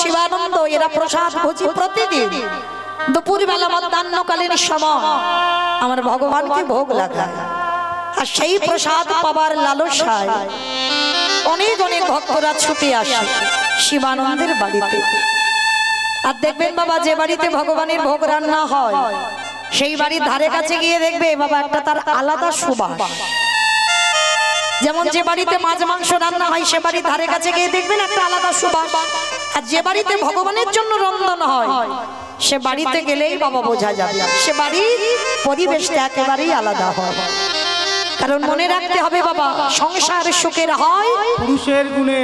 শিবানন্দ এরা প্রসাদ ভোজি প্রতিদিন দুপুর বেলা মধ্যাহ্নকালীন সময় আমার ভগবানকে ভোগ লাগায়। আর সেই প্রসাদ পাবার লালসায় অনেক অনেক ভক্তরা ছুটে আসে শিবানন্দের বাড়িতে। আর দেখবেন বাবা, যে বাড়িতে ভগবানের ভোগ রান্না হয় সেই বাড়ির ধারে কাছে গিয়ে দেখবে বাবা একটা তার আলাদা সুবাস। যেমন যে বাড়িতে মাছ মাংস রান্না হয় সে বাড়ির ধারে কাছে গিয়ে দেখবেন একটা আলাদা সুবাস। আর যে বাড়িতে ভগবানের জন্য রন্ধন হয় সে বাড়িতে গেলেই বাবা বোঝা যাবে সে বাড়ির পরিবেশটা একেবারেই আলাদা হয়। কারণ মনে রাখতে হবে বাবা, সংসার সুখের হয় পুরুষের গুণে।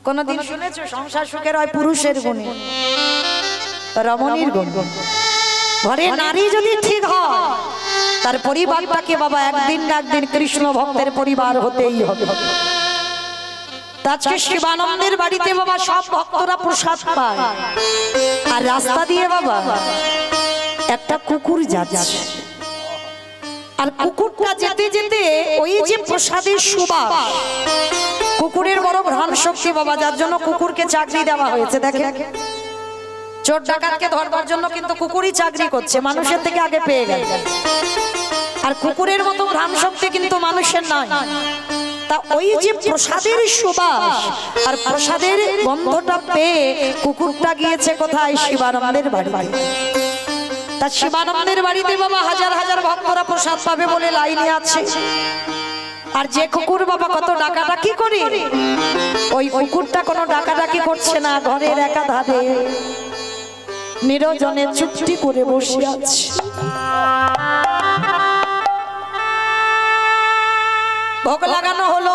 কোনদিন শুনেছো সংসার সুখের হয় পুরুষের গুণে? রমণীর গুণ। ঘরে নারী যদি ঠিক হয় তার পরিবারটাকে বাবা একদিন না একদিন কৃষ্ণ ভক্তের পরিবার হতেই হবে। আজকে শিবানন্দের বাড়িতে বাবা সব ভক্তরা প্রসাদ পায়। আর রাস্তা দিয়ে বাবা একটা কুকুর যাচ্ছে। আর কুকুরটা যেতে যেতে ওই যে প্রসাদের সুবাস, কুকুরের বড় ঘ্রাণ শক্তি বাবা, যার জন্য কুকুরকে চাকরি দেওয়া হয়েছে। দেখেন, চোর ডাকাতকে ধরবার জন্য কিন্তু কুকুরই চাকরি করছে, মানুষের থেকে আগে পেয়ে গেল। আর কুকুরের মতো ঘ্রাণ শক্তি কিন্তু মানুষের নয়। তা ওই যে প্রসাদের সুবাস আর প্রসাদের গন্ধটা পেয়ে কুকুরটা গিয়েছে কোথায়? শিবানন্দের বাড়ি। তা শিবানন্দের বাড়িতে বাবা হাজার হাজার ভক্তরা প্রসাদ পাবে বলে লাইনে আছে। আর যে কুকুর বাবা কত ডাকাডাকি করে, ওই কুকুরটা কোনো ডাকাডাকি করছে না, ঘরের একাধারে নিরজনে চুপটি করে বসে আছে। ভোগ লাগানো হলো,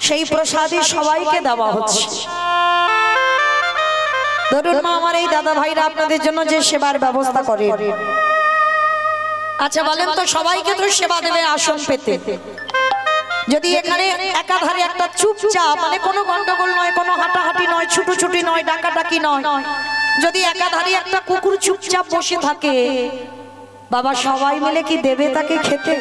সেই প্রসাদই সবাইকে দেওয়া হচ্ছে। ধরুন মা, আমার এই দাদা ভাইরা আপনাদের জন্য যে সেবার ব্যবস্থা করে, আচ্ছা বলেন তো সবাইকে তো সেবা দেবে আসন পেতে। যদি এখানে একাধারে একটা চুপচাপ, মানে কোনো গন্ডগোল নয়, কোনো হাঁটাহাঁটি নয়, ছুটোছুটি নয়, ডাকাডাকি নয়, যদি একাধারে একটা কুকুর চুপচাপ বসে থাকে, বাবা সবাই মিলে কি দেবে তাকে খেতে?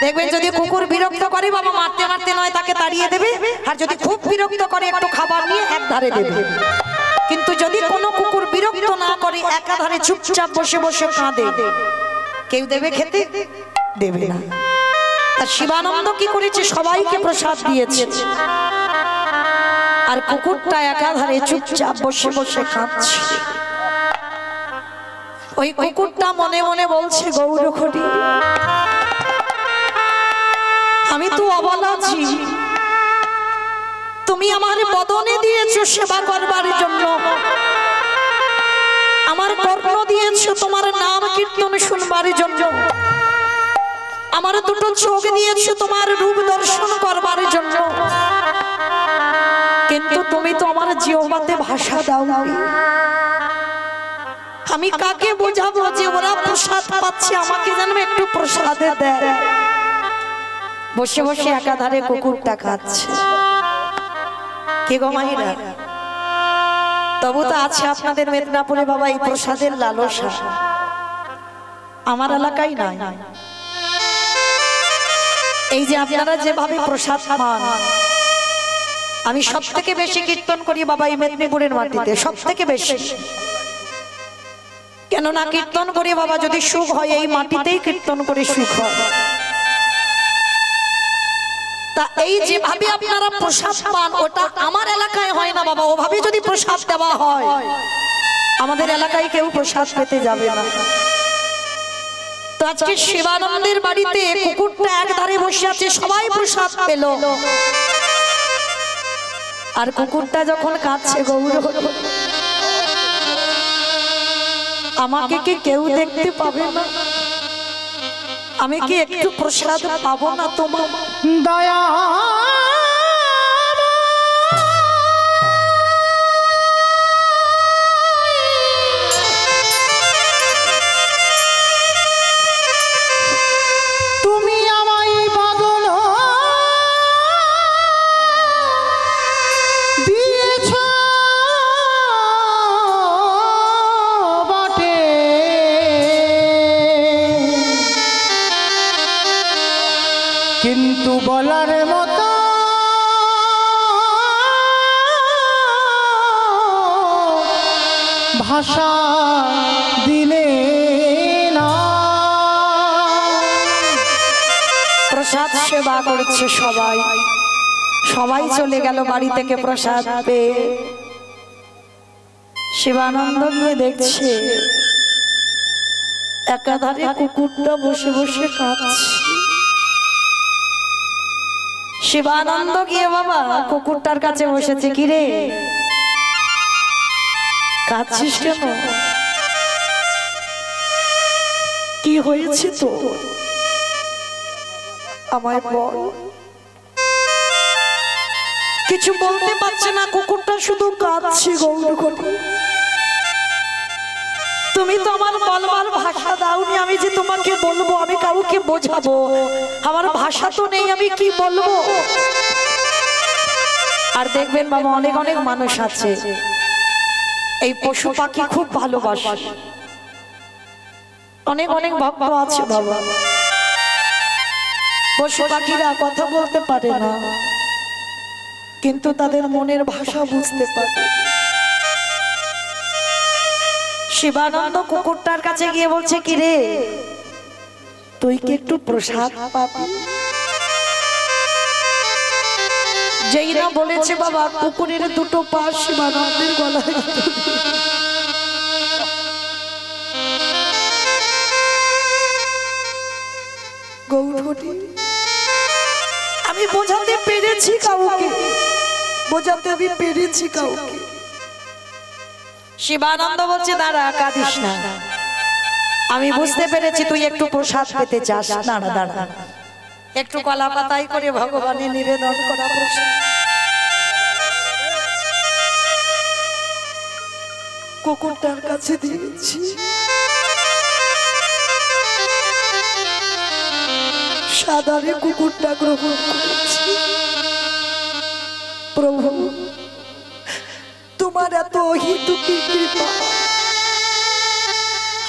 দেখবেন যদি কুকুর বিরক্ত করে বাবা মারতে মারতে নয় তাকে তাড়িয়ে দেবে। আর যদি খুব বিরক্ত করে একটু খাবার নিয়ে এক ধারে দেবে। কিন্তু যদি কোনো কুকুর বিরক্ত না করে একাধারে চুপচাপ বসে বসে কাঁদে, কেউ দেবে খেতে? দেবে না। আর শিবানন্দ কি করেছে? সবাইকে প্রসাদ দিয়েছে। আর কুকুরটা একাধারে চুপচাপ বসে বসে কাঁদছে। ওই কুকুরটা মনে মনে বলছে, গৌরখড়ি আমি তো অবলা আছি, তুমি আমার বদনে দিয়েছো সেবা করবার জন্য, আমার কর্ণ দিয়েছো তোমার নাম কীর্তন শুনবার জন্য, আমার দুটো চোখ দিয়েছো তোমার রূপ দর্শন করবার জন্য, কিন্তু তুমি তো আমার জিহ্বাতে ভাষা দাও। আমি কাকে বোঝাবো যে ওরা প্রসাদ পাচ্ছে, আমাকে যেন একটু প্রসাদে দেয়। বসে বসে একাধারে কুকুরটা খাচ্ছে। কে গো মায়েরা, তবু তো আছে আপনাদের মেদিনীপুরে বাবা এই প্রসাদের লালসা। আমার এলাকায় নাই। এই যে আপনারা যেভাবে প্রসাদ পান, আমি সব থেকে বেশি কীর্তন করি বাবা এই মেদিনীপুরের মাটিতে, সব থেকে বেশি। কেননা কীর্তন করে বাবা যদি সুখ হয়, এই মাটিতেই কীর্তন করে সুখ হয়। তা এই যেভাবে আপনারা প্রসাদ পান ওটা আমার এলাকায় হয় না বাবা। ওভাবে যদি প্রসাদ দেওয়া হয় আমাদের এলাকায় কেউ প্রসাদ পেতে যাবে না। তো আজকে শিবানন্দের বাড়িতে কুকুরটা একধারে বসে আছে, সবাই প্রসাদ পেল। আর কুকুরটা যখন কাঁদছে, গৌর আমাকে কি কেউ দেখতে পাবে না? আমি কি একটু প্রসাদ পাবো না তোমার দয়া? তুমি আমায় বদন দিয়েছ বটে, কিন্তু বলার মতো ভাষা দিলে না। প্রসাদ সেবা করছে সবাই, সবাই চলে গেল বাড়ি থেকে প্রসাদ পেয়ে। শিবানন্দ গিয়ে দেখছে একাধারে কুকুরটা বসে বসে কাঁদছে। শিবানন্দ গিয়ে বাবা কুকুরটার কাছে বসেছে, কিরে কাঁদছিস কেন, কি হয়েছে তো আমায় বল। কিছু বলতে পারছে না, কুকুরটা শুধু কাঁদছে। গৌরঘটি, তুমি তো আমার বলবার ভাষা দাওনি, আমি যে তোমাকে বলবো, আমি কাউকে বোঝাবো, আমার ভাষা তো নেই, আমি কি বলবো। আর দেখবেন বাবা অনেক অনেক মানুষ আছে এই পশু পাখি খুব ভালোবাসে, অনেক অনেক ভক্ত আছে বাবা। পশু পাখিরা কথা বলতে পারে না, কিন্তু তাদের মনের ভাষা বুঝতে পারে। শিবানন্দ কুকুরটার কাছে গিয়ে বলছে, কিরে তুই কি একটু প্রসাদ পাবি? যেই না বলেছে বাবা, কুকুরের দুটো পা শিবানন্দের গলায়। গৌরঘটি, আমি বোঝাতে পেরেছি কাউকে, বোঝাতে আমি পেরেছি কাউকে। শিবানন্দ বলছে, দাঁড়া কাঁদিস না, আমি বুঝতে পেরেছি তুই একটু প্রসাদ পেতে চাস। দাঁড়া দাঁড়া, একটু কলা পাতাই করে ভগবানের নিবেদন করা প্রসাদ কুকুরটার কাছে দিয়েছি। সাদারে কুকুরটা গ্রহণ করেছি। প্রভু তোমার এত অহিতুকি কৃপা,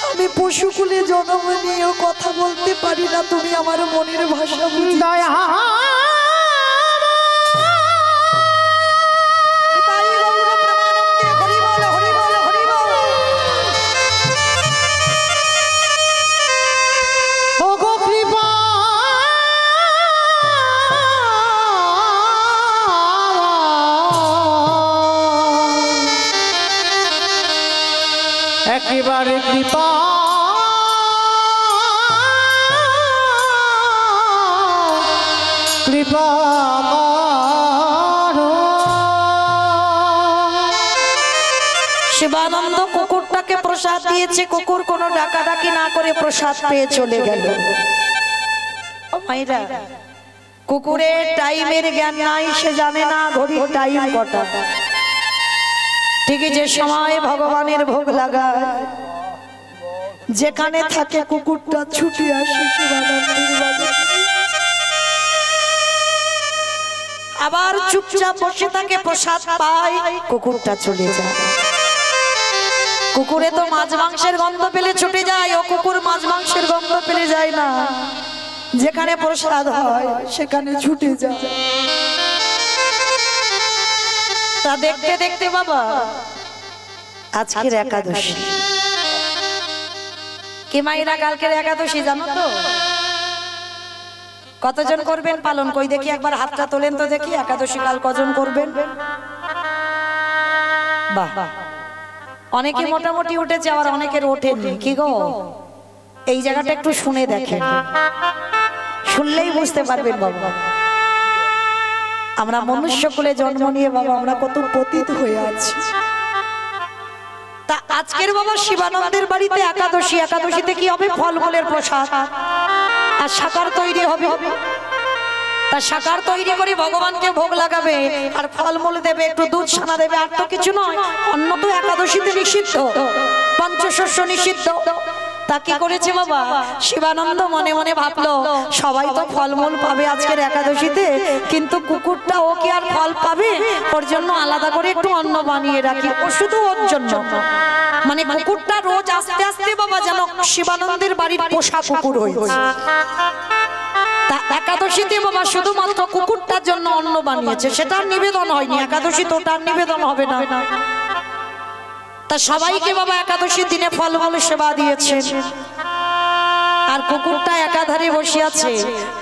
আমি পশুকুলে জন্ম নিয়েও কথা বলতে পারি না, তুমি আমার মনের ভাষা বুঝি। দয়া একেবারে কৃপা কৃপা শিবানন্দ কুকুরটাকে প্রসাদ দিয়েছে, কুকুর কোনো ডাকাডাকি না করে প্রসাদ পেয়ে চলে গেল। মাইরা, কুকুরের টাইমের জ্ঞান নাই, সে জানে না ঘড়ির টাইম কটা। ঠিকই যে সময় ভগবানের ভোগ লাগায়, যেখানে থাকে কুকুরটা ছুটে আসে শিবানন্দের বাড়ি। আবার চুপচাপ বসে থাকে, প্রসাদ পায়, কুকুরটা চলে যায়। কুকুরে তো মাছ মাংসের গন্ধ পেলে ছুটে যায়, ও কুকুর মাছ মাংসের গন্ধ পেলে যায় না, যেখানে প্রসাদ হয় সেখানে ছুটে যায়। তা দেখতে দেখতে বাবা আজকের একাদশী, কি মাইরা কালকের একাদশী জানো তো? কতজন করবেন পালন? কই দেখি একবার হাতটা তোলেন তো দেখি, একাদশী কাল কজন করবেন? বাহ, অনেকে মোটামুটি উঠেছে, আবার অনেকের ওঠেনি। কি গো, এই জায়গাটা একটু শুনে দেখেন, শুনলেই বুঝতে পারবেন বাবা আমরা মনুষ্য কুলে জন্ম নিয়ে বাবা আমরা কত পতিত হয়ে আছি। তা আজকের বাবা শিবানন্দের বাড়িতে একাদশী, একাদশীতে কি হবে? ফলমূলের প্রসাদ আর শাকার তৈরি হবে। তা শাকার তৈরি করে ভগবানকে ভোগ লাগাবে, আর ফলমূল দেবে, একটু দুধ ছানা দেবে, আর তো কিছু নয়। অন্য তো একাদশীতে নিষিদ্ধ, পঞ্চশস্য নিষিদ্ধ। তা কি করেছে বাবা শিবানন্দ? মনে মনে ভাবলো সবাই তো ফলমূল পাবে আজকের একাদশীতে, কিন্তু কুকুরটা ও কি আর ফল পাবে? ওর জন্য আলাদা করে একটু অন্ন বানিয়ে রাখি, ও শুধু ওর জন্য। মানে কুকুরটা রোজ আস্তে আস্তে বাবা যেন শিবানন্দের বাড়ির পোষা কুকুর হয়েছে। তা একাদশীতে বাবা শুধুমাত্র কুকুরটার জন্য অন্ন বানিয়েছে, সেটার নিবেদন হয়নি। একাদশী তো তার নিবেদন হবে না, তা সবাইকে বাবা একাদশীর দিনে ফলমূল সেবা দিয়েছেন। আর কুকুরটা একাধারে বসে আছে,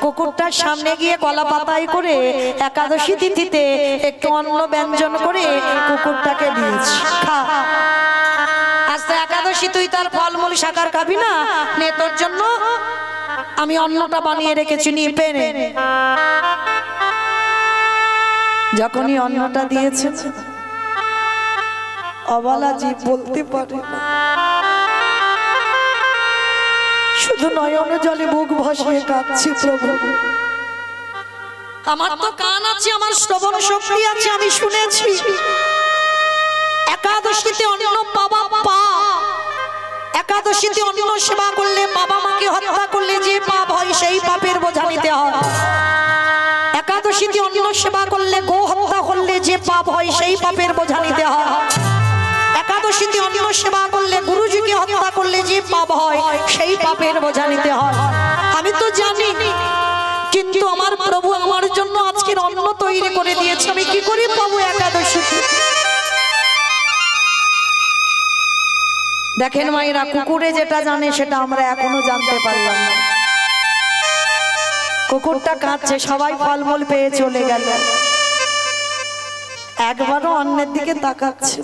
কুকুরটার সামনে গিয়ে কলা পাতায় করে একাদশী তিথিতে একটু অন্ন ব্যঞ্জন করে কুকুরটাকে দিয়েছে, খা। আজ তো একাদশী, তুই তার ফলমূল শাকার খাবি না, নে তোর জন্য আমি অন্নটা বানিয়ে রেখেছি, নিয়ে পেরে। যখনই অন্নটা দিয়েছে অবলা জীব বলতে পারে না, শুধু নয়ন জলে মুখ ভাসিয়ে কাঁদছি, প্রভু আমার তো কান আছে, আমার শ্রবণ শক্তি আছে, আমি শুনেছি একাদশীতে অন্ন পাওয়া পাপ, একাদশীতে অন্ন সেবা করলে, বাবা মাকে হত্যা করলে যে পাপ হয় সেই পাপের বোঝা নিতে হয়। একাদশীতে অন্ন সেবা করলে, গো হত্যা করলে যে পাপ হয় সেই পাপের বোঝা নিতে হয়। একাদশীতে অন্ন সেবা করলে, গুরুজিকে হত্যা করলে যে পাপ হয় সেই পাপের বোঝা নিতে হয়। আমি তো জানি, কিন্তু আমার প্রভু আমার জন্য আজকের অন্ন তৈরি করে দিয়েছে, আমি কি করে পাবো একাদশীতে? দেখেন মায়েরা, কুকুরে যেটা জানে সেটা আমরা এখনো জানতে পারলাম না। কুকুরটা কাঁদছে, সবাই ফলমূল পেয়ে চলে গেল, একবারও অন্যের দিকে তাকাচ্ছে।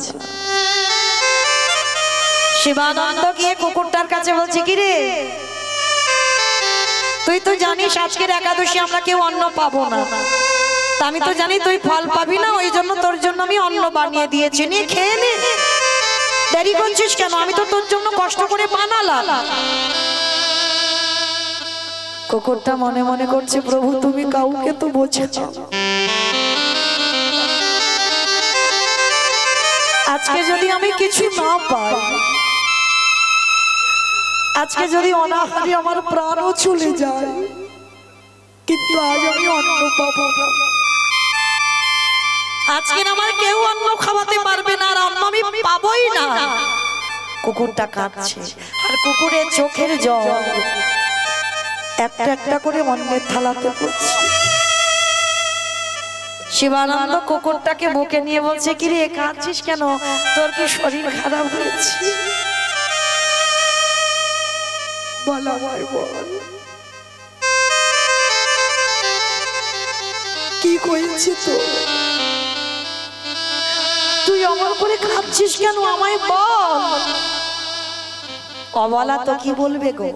শিবানন্দ গিয়ে কুকুরটার কাছে বলছে, কি রে, তুই তো জানিস আজকের একাদশী আমরা কেউ অন্ন পাবো না, তা আমি তো জানি তুই ফল পাবি না, ওই জন্য তোর জন্য আমি অন্ন বানিয়ে দিয়েছি, নিয়ে খেয়ে নে। দেরি করছিস কেন? আমি তো তোর জন্য কষ্ট করে বানালাম। কুকুরটা মনে মনে করছে, প্রভু তুমি কাউকে তো বোঝাচ্ছ, আজকে যদি আমি কিছু না পাই, আজকে যদি অনাহারে আমার প্রাণও চলে যায়, কিন্তু আজ আমি অন্ন পাবো না, আজকে আমার কেউ অন্ন খাওয়াতে পারবে না, আর অন্ন আমি পাবোই না। কুকুরটা কাঁদছে, আর কুকুরের চোখের জল একটা একটা করে অন্যের থালাতে পড়ছে। শিবানন্দ কুকুরটাকে বুকে নিয়ে বলছে, কি রে কাঁদছিস কেন, তোর কি শরীর খারাপ হয়েছে? বল আমায় বল, কি হয়েছে তো, তুই আমার করে কাঁদছিস কেন, আমায় বল। অবলা তো কি বলবে গো।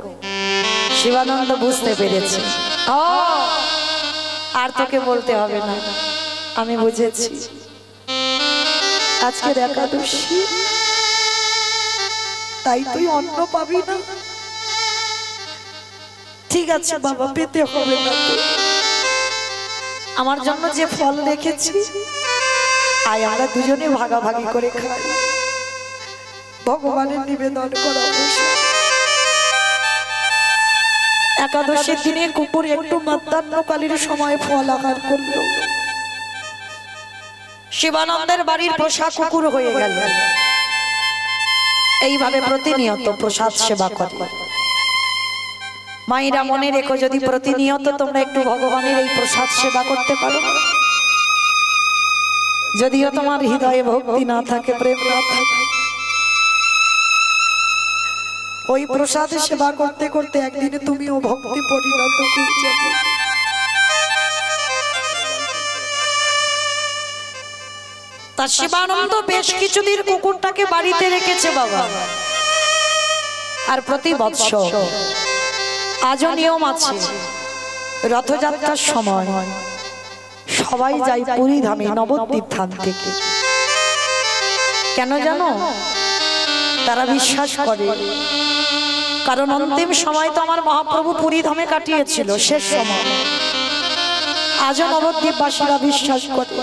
শিবানন্দ বুঝতে পেরেছে, আর তোকে বলতে হবে না, আমি বুঝেছি আজকের একাদশী, তাই তুই অন্ন পাবি না। ঠিক আছে বাবা, পেতে হবে না, আমার জন্য যে ফল রেখেছি আয় আমরা দুজনে ভাগাভাগি করে খাই, ভগবানের নিবেদন করা। একাদশীর দিনে কুকুর একটু মধ্যাহ্নকালীর সময় ফল আহার করল, শিবানন্দের বাড়ির প্রসাদ কুকুর হয়ে গেল। এইভাবে প্রতিনিয়ত প্রসাদ সেবা করে। মায়েরা মনে রেখো, যদি প্রতিনিয়ত তোমরা একটু ভগবানের এই প্রসাদ সেবা করতে পারো, যদিও তোমার হৃদয়ে ভক্তি না থাকে, প্রেম না থাকে, ওই প্রসাদ সেবা করতে করতে একদিনে তুমিও ভক্তি পরিণত হয়ে যাবে। তা শিবানন্দ বেশ কিছুদিন কুকুরটাকে বাড়িতে রেখেছে বাবা। আর প্রতি বৎসর আজও নিয়ম আছে, রথযাত্রার সময় সবাই যায় পুরী ধামে নবদ্বীপ ধাম থেকে। কেন জানো? তারা বিশ্বাস করে, কারণ অন্তিম সময় তো আমার মহাপ্রভু পুরী ধামে কাটিয়েছিল, শেষ সময়। আজও নবদ্বীপবাসীরা বিশ্বাস করে,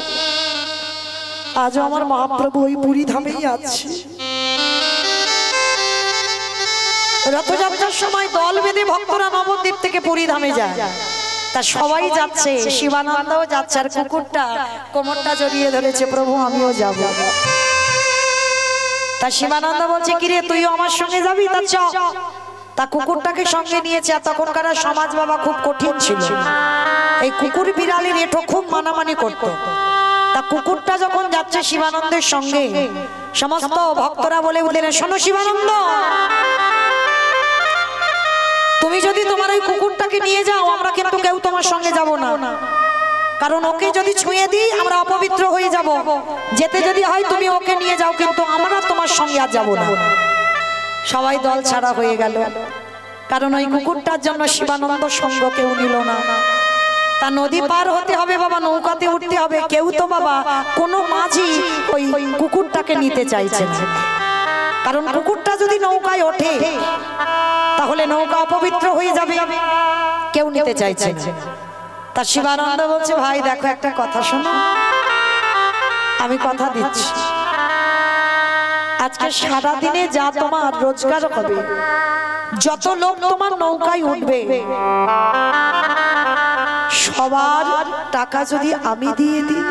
আজও আমার মহাপ্রভু ওই পুরী ধামেই আছে। রথযাত্রার সময় দল বেঁধে ভক্তরা নবদ্বীপ থেকে পুরী ধামে যায়। তা সবাই যাচ্ছে, শিবানন্দও যাচ্ছে, আর কুকুরটা কোমরটা জড়িয়ে ধরেছে, প্রভু আমিও যাব। তা শিবানন্দ বলছে, কিরে তুইও আমার সঙ্গে যাবি? তা চ। তা কুকুরটাকে সঙ্গে নিয়েছে। আর তখনকার সমাজ বাবা খুব কঠিন ছিল, এই কুকুর বিড়ালের এঠো খুব মানামানি করত। তা কুকুরটা যখন যাচ্ছে যাচ্ছে শিবানন্দের সঙ্গে। সমস্ত ভক্তরা বলে উঠলেন, শোনো শিবানন্দ, তুমি যদি তোমার ওই কুকুরটাকে নিয়ে যাও, আমরা কিন্তু কেউ তোমার সঙ্গে যাব না, কারণ ওকে যদি ছুঁয়ে দিই আমরা অপবিত্র হয়ে যাব। যেতে যদি হয় তুমি ওকে নিয়ে যাও, কিন্তু আমরা তোমার সঙ্গে আর যাব না। সবাই দল ছাড়া হয়ে গেল, কারণ ওই কুকুরটার জন্য শিবানন্দ সঙ্গ কেউ নিল না। তা নদী পার হতে হবে বাবা, নৌকাতে উঠতে হবে, কেউ তো বাবা কোনো মাঝি ওই কুকুরটাকে নিতে চাইছে না, কারণ কুকুরটা যদি নৌকায় ওঠে তাহলে নৌকা অপবিত্র হয়ে যাবে, কেউ নিতে চাইছে না। তা শিবানন্দ বলছে, ভাই দেখো একটা কথা শোনো, আমি কথা দিচ্ছি, আজকে সারা দিনে যা তোমার রোজগার হবে, যত লোক তোমার নৌকায় উঠবে, সবার টাকা যদি আমি দিয়ে দিই,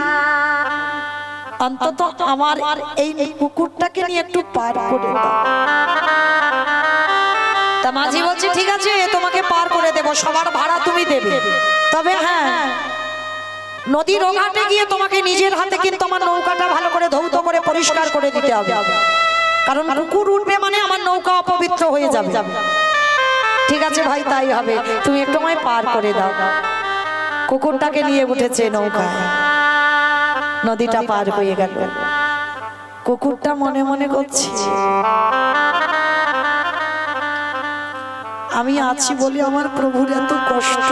অন্তত আমার এই কুকুরটাকে নিয়ে একটু পার করে দাও। তা মাঝি বলছে, ঠিক আছে তোমাকে পার করে দেব, সবার ভাড়া তুমি দেবে, তবে হ্যাঁ নদীর ওঘাটে গিয়ে তোমাকে নিজের হাতে কিন্তু আমার নৌকাটা ভালো করে ধৌত করে পরিষ্কার করে দিতে হবে, কারণ কুকুর উঠবে মানে আমার নৌকা অপবিত্র হয়ে যাবে। ঠিক আছে ভাই, তাই হবে, তুমি একটু আমায় পার করে দাও। কুকুরটাকে নিয়ে উঠেছে নৌকা, নদীটা পার হয়ে গেল। কুকুরটা মনে মনে করছে, আমি আছি বলে আমার প্রভুর এত কষ্ট,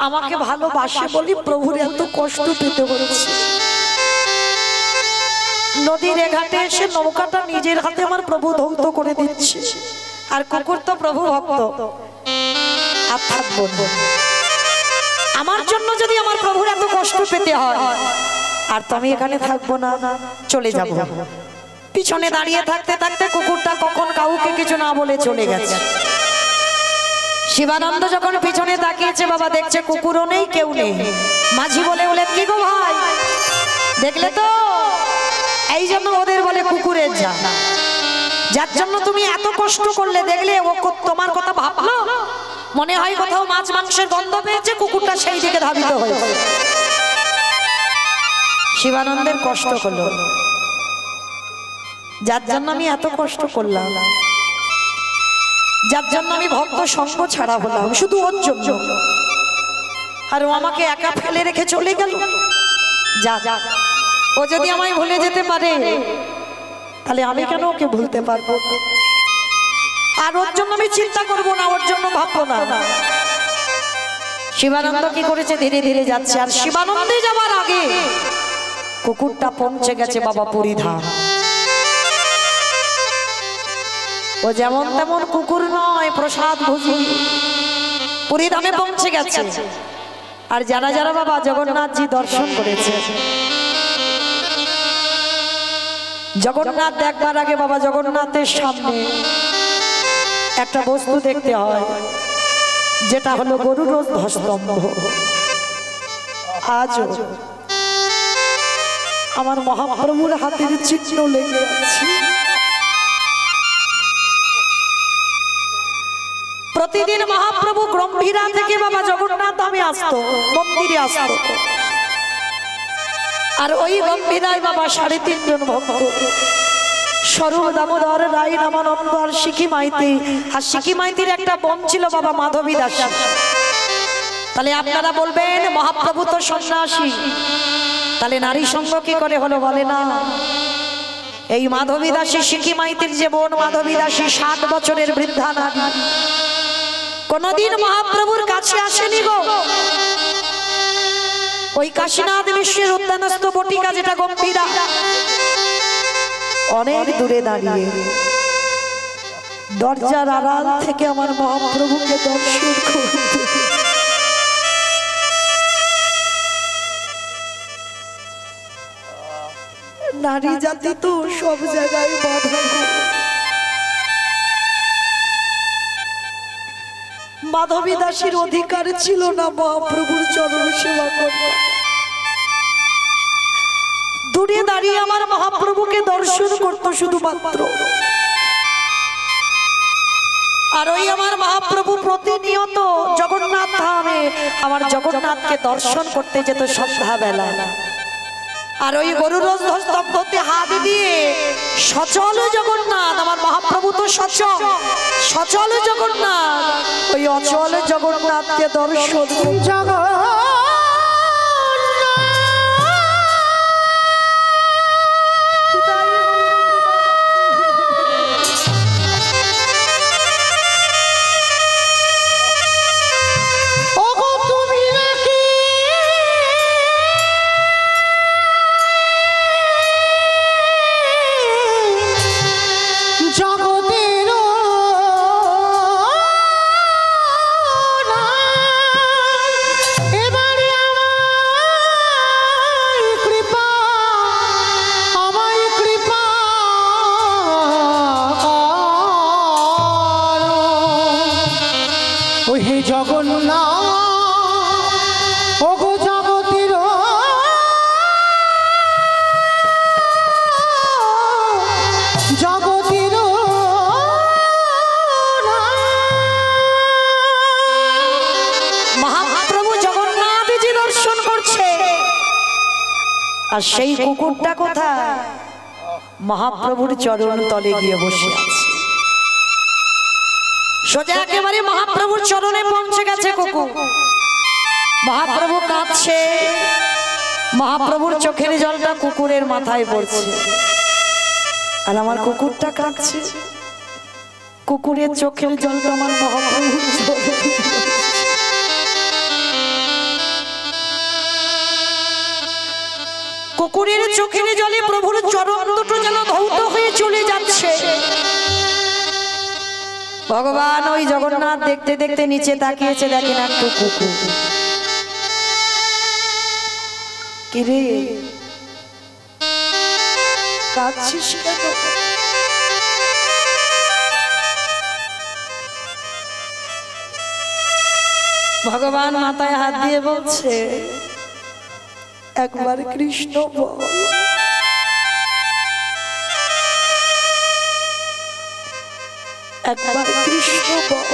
আমাকে ভালোবাসে বলি প্রভুর এত কষ্ট পেতে হচ্ছে। নদীর ঘাটে এসে নৌকাটা নিজের হাতে আমার প্রভু ধৌত করে দিচ্ছে, আর কুকুর তো প্রভু ভক্ত, আর থাকবো না। আমার জন্য যদি আমার প্রভুর এত কষ্ট পেতে হয়, আর তো আমি এখানে থাকবো না, চলে যাব। পিছনে দাঁড়িয়ে থাকতে থাকতে কুকুরটা কখন কাউকে কিছু না বলে চলে গেছে। শিবানন্দ যখন পিছনে তাকিয়েছে বাবা, দেখছে কুকুরও নেই, কেউ নেই। মাঝি বলে বলে, কি গো ভাই, দেখলে তো, এই জন্য ওদের বলে কুকুরের জাত, যার জন্য তুমি এত কষ্ট করলে, দেখলে ও তোমার কথা ভাবলো, মনে হয় কোথাও মাছ মাংসের গন্ধ পেয়েছে, কুকুরটা সেই দিকে ধাবিত হয়েছে। শিবানন্দের কষ্ট হলো, যার জন্য আমি এত কষ্ট করলাম, যার জন্য আমি ভক্ত সঙ্গ ছাড়া হলাম, শুধু ওর জন্য, আর ও আমাকে একা ফেলে রেখে চলে গেল। যা যা, ও যদি আমায় ভুলে যেতে পারে, তাহলে আমি কেন ওকে ভুলতে পারবো? আর ওর জন্য আমি চিন্তা করবো না, ওর জন্য ভাববো না। শিবানন্দ কি করেছে, ধীরে ধীরে যাচ্ছে, আর শিবানন্দে যাবার আগে কুকুরটা পৌঁছে গেছে বাবা পুরীধাম। ও যেমন তেমন কুকুর নয়, প্রসাদ ভোজী, পুরীধামে পৌঁছে গেছে। আর যারা যারা বাবা জগন্নাথজি দর্শন করেছে, জগন্নাথ দেখবার আগে বাবা জগন্নাথের সামনে একটা বস্তু দেখতে হয়, যেটা হলো গরুর ধ্বস্তম্ভ। আজও আমার মহাপ্রভুর হাতের চিহ্ন লেগে আছে। প্রতিদিন মহাপ্রভু গম্ভীরা থেকে বাবা জগন্নাথ ধামে আসতো, মন্দিরে আসতো, আর ওই গম্ভীরায় বাবা 3.5 জন ভক্ত, স্বরূপ দামোদর রায়, রামানন্দ আর শিখি মাইতি। আর শিখি মাইতির একটা বোন ছিল বাবা মাধবী দাসী। তাহলে আপনারা বলবেন মহাপ্রভু তো সন্ন্যাসী, তাহলে নারী সঙ্গ কি করে হলো? বলে না, এই মাধবী দাসী শিখি মাইতির যে বোন মাধবী দাসী 60 বছরের বৃদ্ধা নারী, কোনদিন মহাপ্রভুর কাছে আসেনি গো। ওই কাশীনাথ বিশ্বের উদ্যানস্থ বটিকা যেটা গম্ভীরা, অনেক দূরে দাঁড়িয়ে দরজার আড়াল থেকে আমার মহাপ্রভুকে দর্শন করতে। নারী জাতি তো সব জায়গায় বাধা। মাধবী দাসীর অধিকার ছিল না মহাপ্রভুর চরণ সেবা করবার। দূরে দাঁড়িয়ে আমার মহাপ্রভুকে দর্শন করত শুধুমাত্র। আর ওই আমার মহাপ্রভু প্রতিনিয়ত জগন্নাথ ধামে আমার জগন্নাথকে দর্শন করতে যেত সন্ধ্যাবেলা। আর ওই গরুর স্তম্ভতে হাত দিয়ে সচল জগন্নাথ, আমার মহাপ্রভু তো সচল, সচল জগন্নাথ ওই অচল জগন্নাথকে দর্শন আর সেই কুকুরটা কোথায়? মহাপ্রভুর চরণ তলে গিয়ে বসে আছে। সোজা একেবারে মহাপ্রভুর চরণে পৌঁছে গেছে কুকুর। মহাপ্রভু কাঁদছে, মহাপ্রভুর চোখের জলটা কুকুরের মাথায় পড়ছে, আর আমার কুকুরটা কাঁদছে। কুকুরের চোখের জলটা আমার মহাপ্রভুর চরণে। কুকুরের চোখের জলে প্রভুর চরণ দুটো যেন ধৌত হয়ে চলে যাচ্ছে। ভগবান ওই জগন্নাথ দেখতে দেখতে নিচে তাকিয়েছে, দেখেন একটা কুকুর। কিরে কাঁদছিস কেন? ভগবান মাথায় হাত দিয়ে বলছে, একবার কৃষ্ণ বল, একবার কৃষ্ণ বল।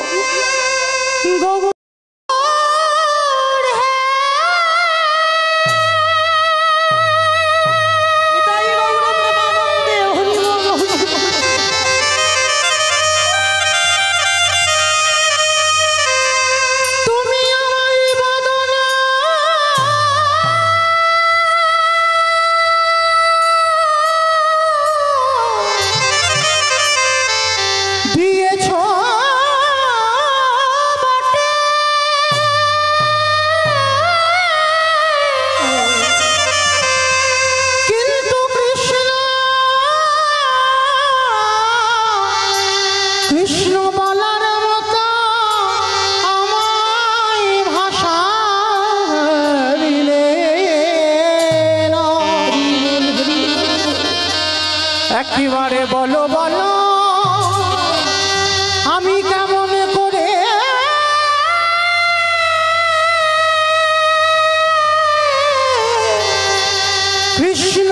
একেবারে বলো বলো আমি কেমন করে কৃষ্ণ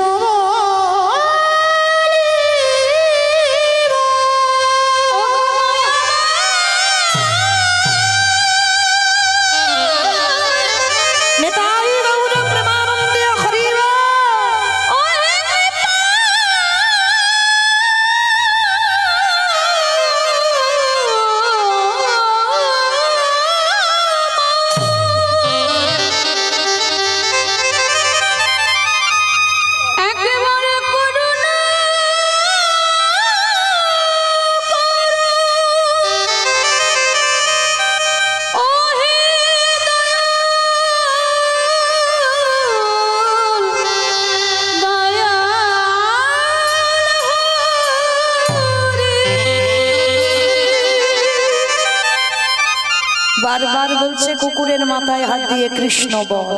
বারবার বলছে কুকুরের মাথায় হাত দিয়ে কৃষ্ণ বল।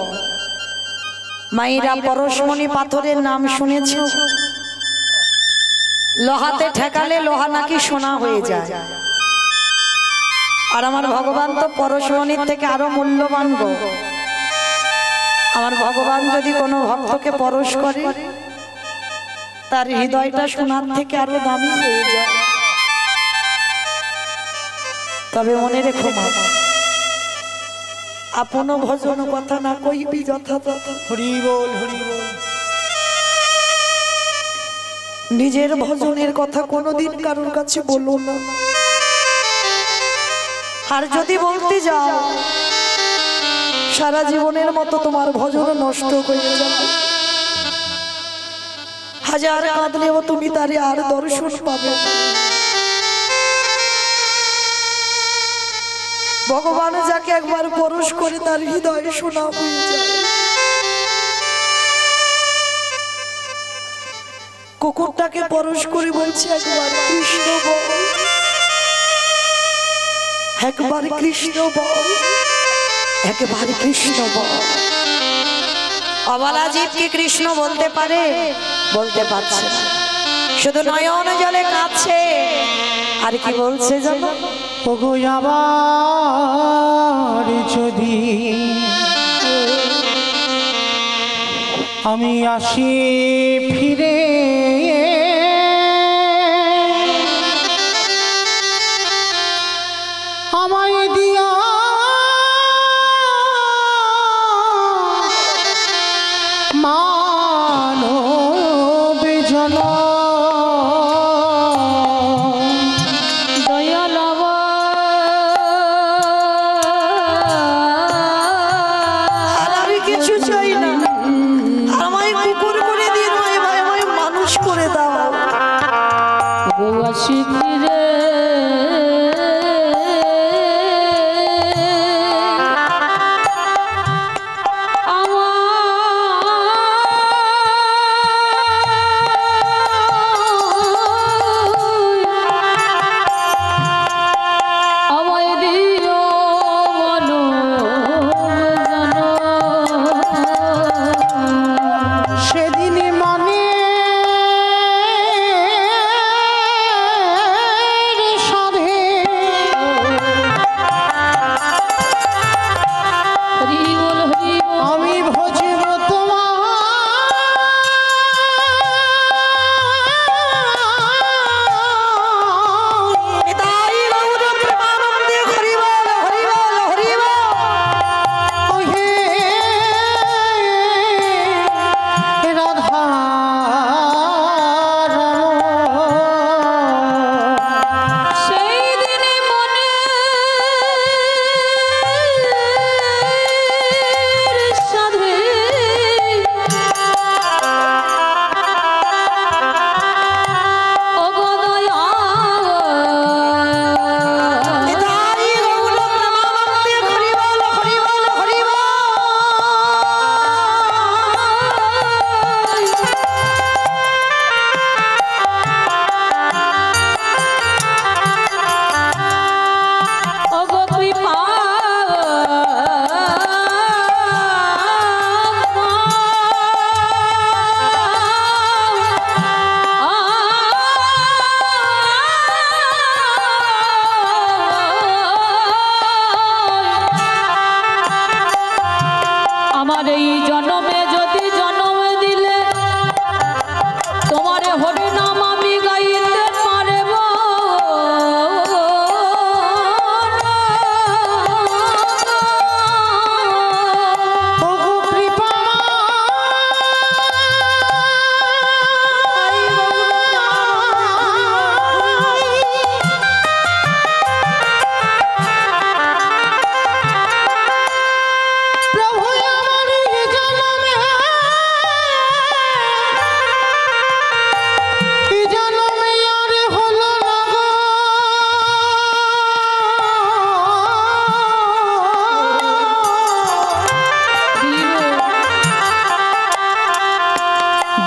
মায়েরা পরশমণি পাথরের নাম শুনেছ? লোহাতে ঠেকালে লোহা নাকি সোনা হয়ে যায়। আর আমার ভগবান তো পরশমণির থেকে আরো মূল্যবান গো। আমার ভগবান যদি কোনো ভক্তকে পরশ করে, তার হৃদয়টা সোনার থেকে আরো দামি হয়ে যায়। তবে মনে রেখো মা, আপন ভজন কথা না কইবি যথা তথা। হরি বল হরি বল। নিজের ভজনের কথা কোনোদিন কারোর কাছে বলো না, আর যদি বলতে যাও সারা জীবনের মতো তোমার ভজন নষ্ট হয়ে যাবে। হাজার কাঁদলেও তুমি তারে আর দর্শন পাবে না। ভগবান যাকে একবার পরশ করে তার হৃদয়ে সোনা হয়ে যায়। কুকুরটাকে পরশ করে বলছে একবার কৃষ্ণ বল, একবার কৃষ্ণ বল, একবার কৃষ্ণ বল। অবলা জীবকে কৃষ্ণ বলতে পারে? বলতে পারছে না, শুধু নয়ন জলে কাঁদছে। আর কি বলছে জানো? ওগো আবার যদি আমি আসি ফিরে, আমায় দিয়া মানব জনম।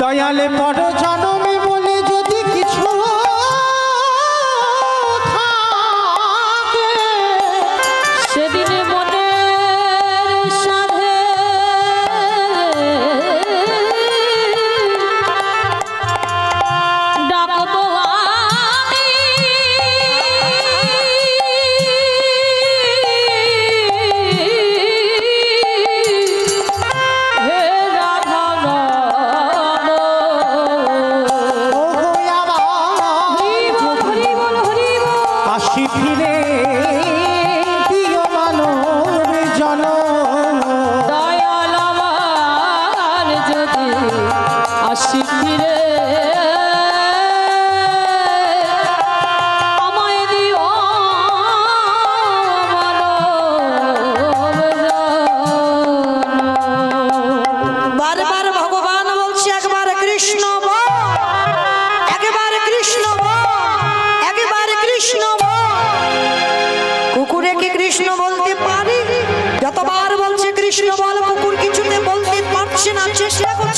দয়ালে পর জনমে বলে যদি কিছু থাকে, সেদিনে মনের সাধে ডাকবো আমি, হে রাধা আসি ফিরে দিও মানব জনম। দয়াল আমার যদি আসি ফিরে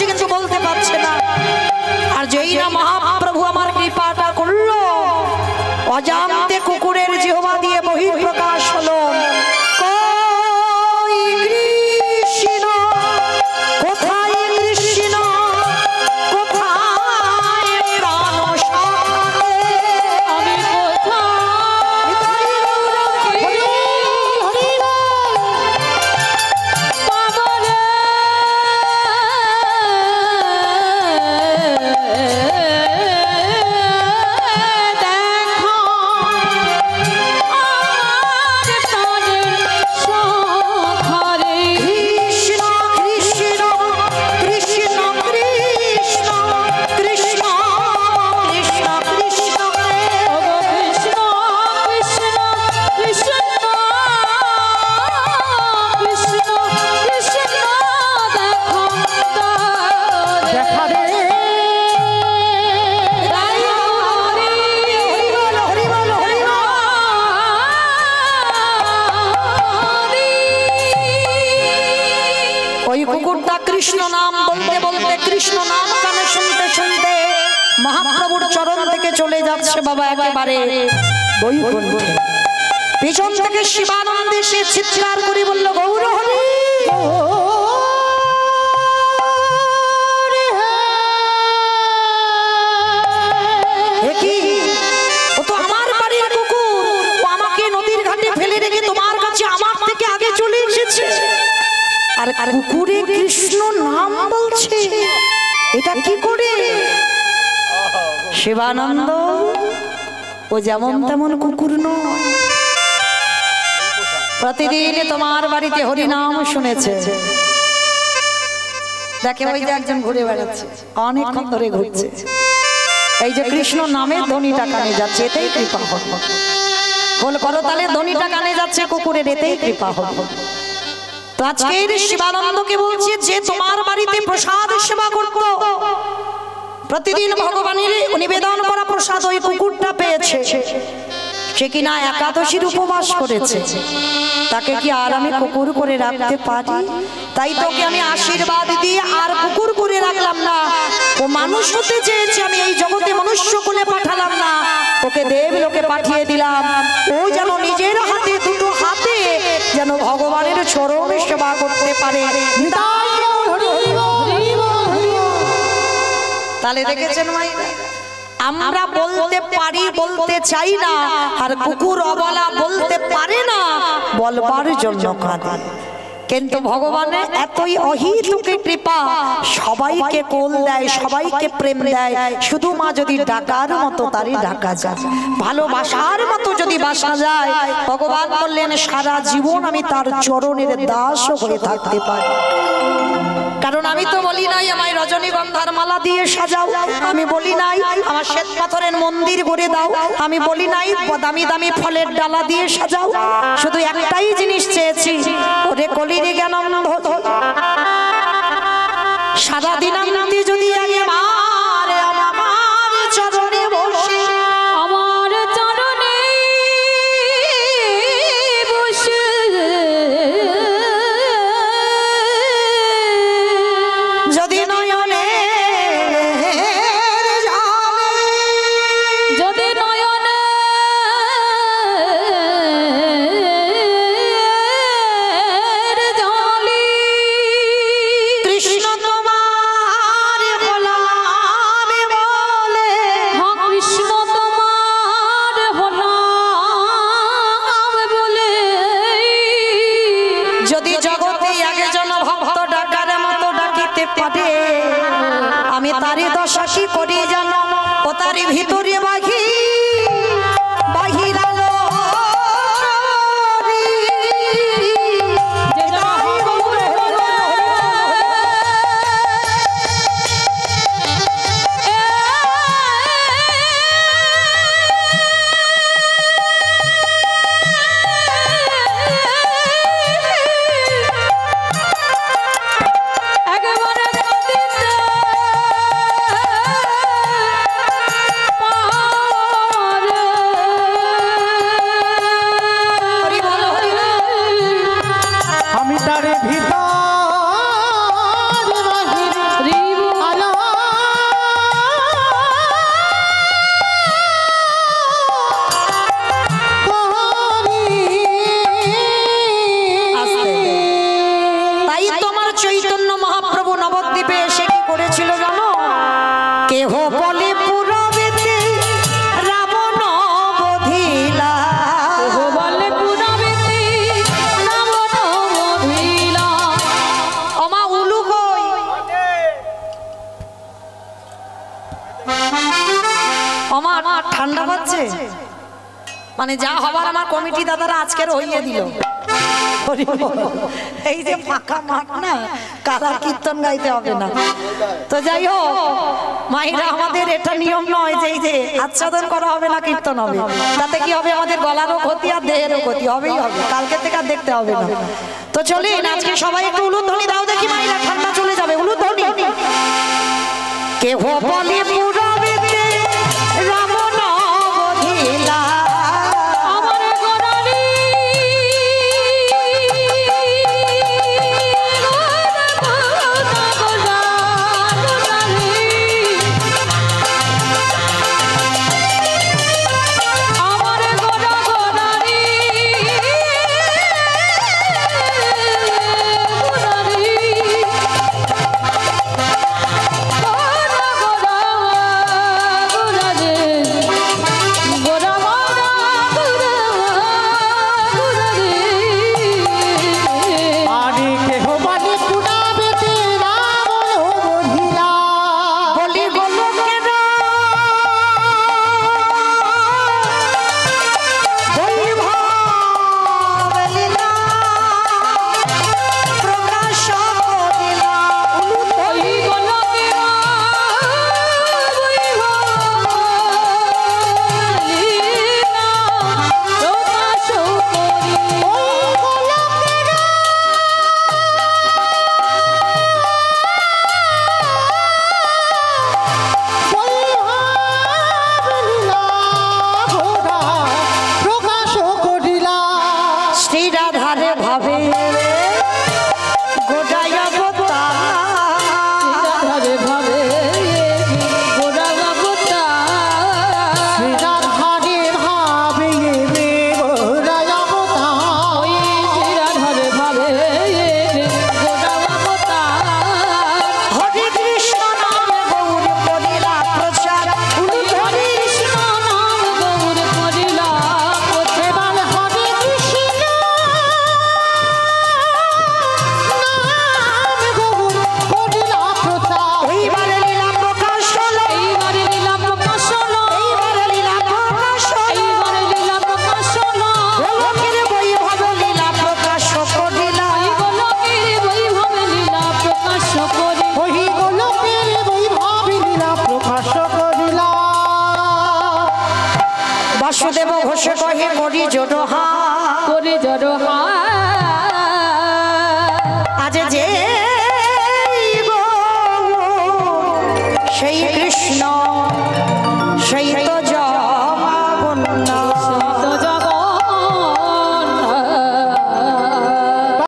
করছে কিন্তু বলতে পারছে না। আর যেই না মহাপ্রভু আমার কৃপাটা করলো, অজান্তে কুকুরের জিহ্বা দিয়ে বহিঃপ্রকাশ হলো, কই কৃষ্ণ, কোথায় কৃষ্ণ, কোথায় প্রাণ সখা রে? আমি কৃষ্ণ কৃষ্ণ কৃষ্ণ কৃষ্ণ কৃষ্ণ কৃষ্ণ কৃষ্ণ দেখা রে ওই কুকুরটা কৃষ্ণ নাম বলতে বলতে, কৃষ্ণ নাম কানে শুনতে শুনতে মহাপ্রভুর চরণ থেকে চলে যাচ্ছে বাবা একেবারে বৈকুণ্ঠে। পিছন থেকে শিবানন্দে সে চিৎকার করে বলল, গৌর হরি। এ কি? ও তো আমার বাড়ির কুকুর, ও আমাকে নদীর ঘাটে ফেলে রেখে তোমার কাছে আমার থেকে আগে চলে এসেছে, আর কুকুরে কৃষ্ণ নাম বলছে, এটা কি করে? শিবানন্দ, ও যেমন তেমন কুকুর নয়, প্রতিদিন তোমার বাড়িতে হরিনাম শুনেছে। দেখে ওই যে একজন ঘুরে বেড়াচ্ছে, অনেকক্ষণ ধরে ঘুরছে, এই যে কৃষ্ণ নামের ধ্বনিটা কানে যাচ্ছে, এতেই কৃপা হবে। বল করতালে ধ্বনিটা কানে যাচ্ছে কুকুরের, এতেই কৃপা হবে। তো আজকের শিবানন্দকে বলছে, যে তোমার বাড়িতে প্রসাদ সেবা করত, প্রতিদিন ভগবানের নিবেদন করা প্রসাদ ওই কুকুরটা পেয়েছে, সে কিনা একাদশীর উপবাস করেছে, তাকে কি আর আমি কুকুর করে রাখতে পারি? তাই তোকে আমি আশীর্বাদ দিয়ে আর কুকুর করে রাখলাম না। ও মানুষ হতে চেয়েছে, আমি এই জগতে মনুষ্য কোলে পাঠালাম না, ওকে দেবলোকে পাঠিয়ে দিলাম। ও যেন নিজের হাতে, দুটো হাতে যেন ভগবানের চরণে সেবা করতে পারে। তাহলে দেখেছেন মাইরা, আমরা বলতে পারি, বলতে চাই না, আর কুকুর অবলা বলতে পারে না, বলবার জন্য কাঁদে। কিন্তু ভগবানের এতই অহিতুকে কৃপা, সবাইকে কোল দেয়, সবাইকে প্রেম দেয়, শুধু মা যদি ডাকার মতো তারই ডাকা যায়, ভালোবাসার মতো যদি বাসা যায়, ভগবান বললেন সারা জীবন আমি তার চরণের দাস হয়ে থাকতে পারি। কারণ আমি তো বলি নাই আমায় রজনীগন্ধার মালা দিয়ে সাজাও, আমি বলি নাই আমার শ্বেত পাথরের মন্দির গড়ে দাও, আমি বলি নাই দামি দামি ফলের ডালা দিয়ে সাজাও, শুধু একটাই জিনিস চেয়েছি, ওরে কলিরে জ্ঞানম্ভ, সারাদিন আমি যদি একবার আমার চরণে বসে, আমার চরণে বসে যদি নয়নে যদি নয়নে জলে কৃষ্ণ তোমার গোলাম বলে, হ্যাঁ কৃষ্ণ তোমার হলাম বলে, যদি জগতে একজন ভক্ত ডাকার মতো ডাকিতে পারে, আমি তারই দশা কি করি জানো, ও তারই ভিতরে বাঘি বাহিরালো যে যাই বলে একেবারে কাঁদিতে আমার ঠান্ডা পাচ্ছে, মানে যা হবার আমার কমিটি দাদারা আজকের হইয়ে দিল। এই যে ফাঁকা মাঠ না, কারা কীর্তন গাইতে হবে না। তো যাই হোক মাইরা, আমাদের এটা নিয়ম নয় যে এই যে আচ্ছাদন করা হবে না, কীর্তন হবে। তাতে কি হবে, আমাদের গলারও ক্ষতি আর দেহেরও ক্ষতি হবেই হবে। কালকে থেকে আর দেখতে হবে না। তো চলেন আজকে সবাই একটু উলুধ্বনি দাও দেখি মাইরা, ঠান্ডা চলে যাবে। উলুধ্বনি। কেহ বলে পুরবেতে রাম নবধিলা, আমার গোড়ালি আমার গোড়া গোড়ালি আরে কেহ বলে পুরাবেতে রাম নবধিলা, বলি গোলকেরা বৈভব লীলা প্রকাশ করিলা। প্রকাশ করিলা। শ্রী রাধারে ভাবে গোটাই অবতার, রাধারে ভাবে রে গোরায় অবতার। হরে কৃষ্ণ নামে গৌর করিলা প্রচার। হরে কৃষ্ণ এবার হরে কৃষ্ণ নাম গৌর করিলা প্রচার। এইবারে লীলা প্রকাশ হলো, এইবারে লীলা প্রকাশ হলো। গোলকের বৈভব লীলা প্রকাশ করিলা। ওই গোলকের বৈভব লীলা প্রকাশ করিলা। বাসুদেব ঘোষ কহে করি জোড়হা, আজ যে গো সেই কৃষ্ণ